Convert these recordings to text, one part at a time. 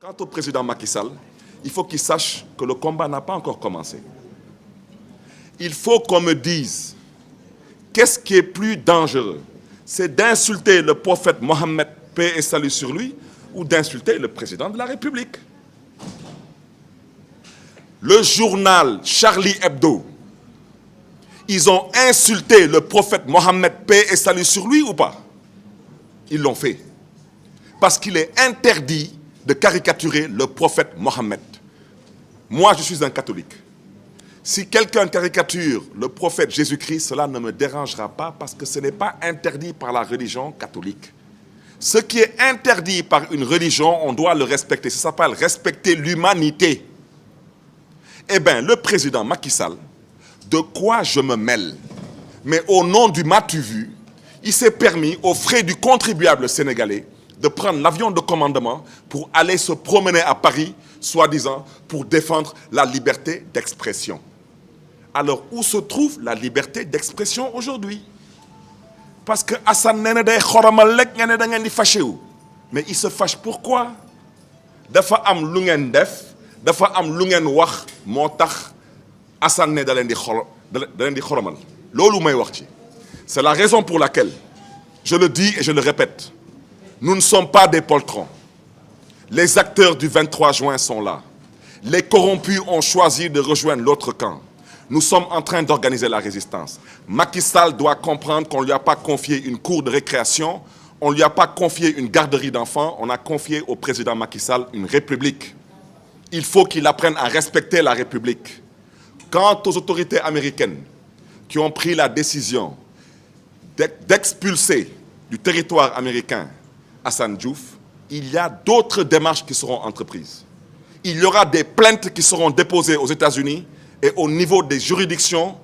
Quant au président Macky Sall, il faut qu'il sache que le combat n'a pas encore commencé. Il faut qu'on me dise, qu'est-ce qui est plus dangereux? C'est d'insulter le prophète Mohammed, paix et salut sur lui, ou d'insulter le président de la République. Le journal Charlie Hebdo, ils ont insulté le prophète Mohammed, paix et salut sur lui ou pas? Ils l'ont fait. Parce qu'il est interdit de caricaturer le prophète Mohammed. Moi, je suis un catholique. Si quelqu'un caricature le prophète Jésus-Christ, cela ne me dérangera pas parce que ce n'est pas interdit par la religion catholique. Ce qui est interdit par une religion, on doit le respecter. Ça s'appelle respecter l'humanité. Eh bien, le président Macky Sall, de quoi je me mêle? Mais au nom du m'as-tu vu, il s'est permis, aux frais du contribuable sénégalais, de prendre l'avion de commandement pour aller se promener à Paris, soi-disant, pour défendre la liberté d'expression. Alors, où se trouve la liberté d'expression aujourd'hui? Parce que Hassan Nene day xoromal lek ngene da ngeen di fâché wu. Mais il se fâche pourquoi? Dafa am lu ngeen def, dafa am lu ngeen wax motax Hassan ne da leen di xoromal. Lolu may wax ci. C'est la raison pour laquelle je le dis et je le répète. Nous ne sommes pas des poltrons. Les acteurs du 23 juin sont là. Les corrompus ont choisi de rejoindre l'autre camp. Nous sommes en train d'organiser la résistance. Macky Sall doit comprendre qu'on ne lui a pas confié une cour de récréation, on ne lui a pas confié une garderie d'enfants, on a confié au président Macky Sall une république. Il faut qu'il apprenne à respecter la République. Quant aux autorités américaines qui ont pris la décision d'expulser du territoire américain Hassan Diouf, il y a d'autres démarches qui seront entreprises. Il y aura des plaintes qui seront déposées aux États-Unis et au niveau des juridictions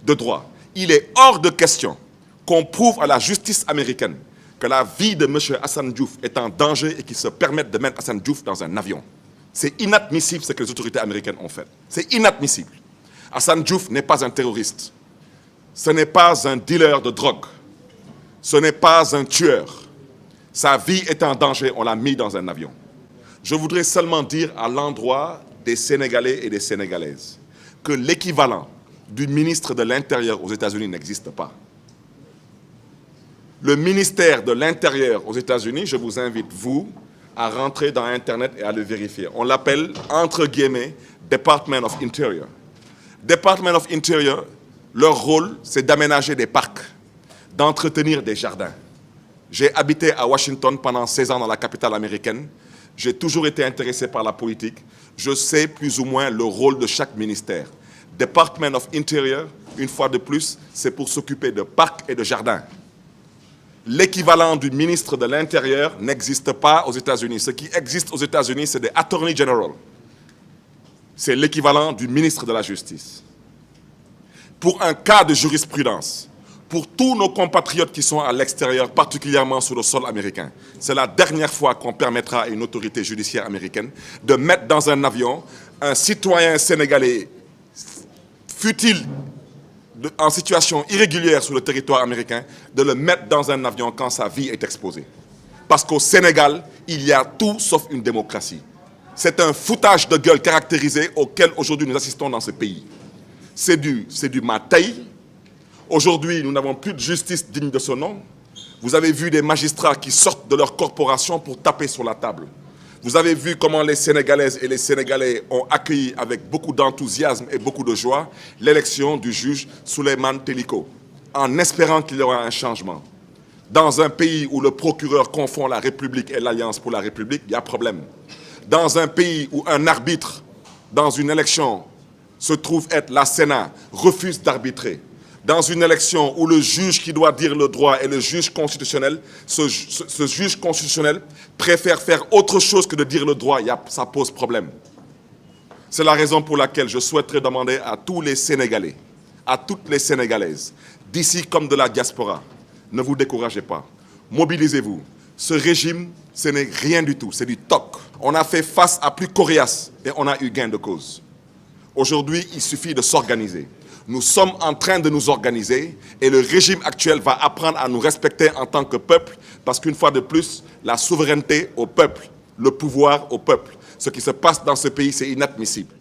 de droit. Il est hors de question qu'on prouve à la justice américaine que la vie de M. Hassan Diouf est en danger et qu'ils se permettent de mettre Hassan Diouf dans un avion. C'est inadmissible ce que les autorités américaines ont fait. C'est inadmissible. Hassan Diouf n'est pas un terroriste. Ce n'est pas un dealer de drogue. Ce n'est pas un tueur. Sa vie est en danger, on l'a mis dans un avion. Je voudrais seulement dire à l'endroit des Sénégalais et des Sénégalaises que l'équivalent du ministre de l'Intérieur aux États-Unis n'existe pas. Le ministère de l'Intérieur aux États-Unis, je vous invite, vous, à rentrer dans Internet et à le vérifier. On l'appelle, entre guillemets, Department of Interior. Department of Interior, leur rôle, c'est d'aménager des parcs, d'entretenir des jardins. J'ai habité à Washington pendant 16 ans dans la capitale américaine. J'ai toujours été intéressé par la politique. Je sais plus ou moins le rôle de chaque ministère. Department of Interior, une fois de plus, c'est pour s'occuper de parcs et de jardins. L'équivalent du ministre de l'Intérieur n'existe pas aux États-Unis. Ce qui existe aux États-Unis, c'est des Attorney General. C'est l'équivalent du ministre de la Justice. Pour un cas de jurisprudence, pour tous nos compatriotes qui sont à l'extérieur, particulièrement sur le sol américain, c'est la dernière fois qu'on permettra à une autorité judiciaire américaine de mettre dans un avion un citoyen sénégalais, fut-il en situation irrégulière sur le territoire américain, de le mettre dans un avion quand sa vie est exposée. Parce qu'au Sénégal, il y a tout sauf une démocratie. C'est un foutage de gueule caractérisé auquel aujourd'hui nous assistons dans ce pays. C'est du matai. Aujourd'hui, nous n'avons plus de justice digne de ce nom. Vous avez vu des magistrats qui sortent de leur corporation pour taper sur la table. Vous avez vu comment les Sénégalaises et les Sénégalais ont accueilli avec beaucoup d'enthousiasme et beaucoup de joie l'élection du juge Souleymane Teliko, en espérant qu'il y aura un changement. Dans un pays où le procureur confond la République et l'Alliance pour la République, il y a problème. Dans un pays où un arbitre, dans une élection, se trouve être la Sénat, refuse d'arbitrer. Dans une élection où le juge qui doit dire le droit est le juge constitutionnel, ce juge constitutionnel préfère faire autre chose que de dire le droit, ça pose problème. C'est la raison pour laquelle je souhaiterais demander à tous les Sénégalais, à toutes les Sénégalaises, d'ici comme de la diaspora, ne vous découragez pas, mobilisez-vous. Ce régime, ce n'est rien du tout, c'est du toc. On a fait face à plus coriace et on a eu gain de cause. Aujourd'hui, il suffit de s'organiser. Nous sommes en train de nous organiser et le régime actuel va apprendre à nous respecter en tant que peuple parce qu'une fois de plus, la souveraineté au peuple le pouvoir au peuple. Ce qui se passe dans ce pays, c'est inadmissible.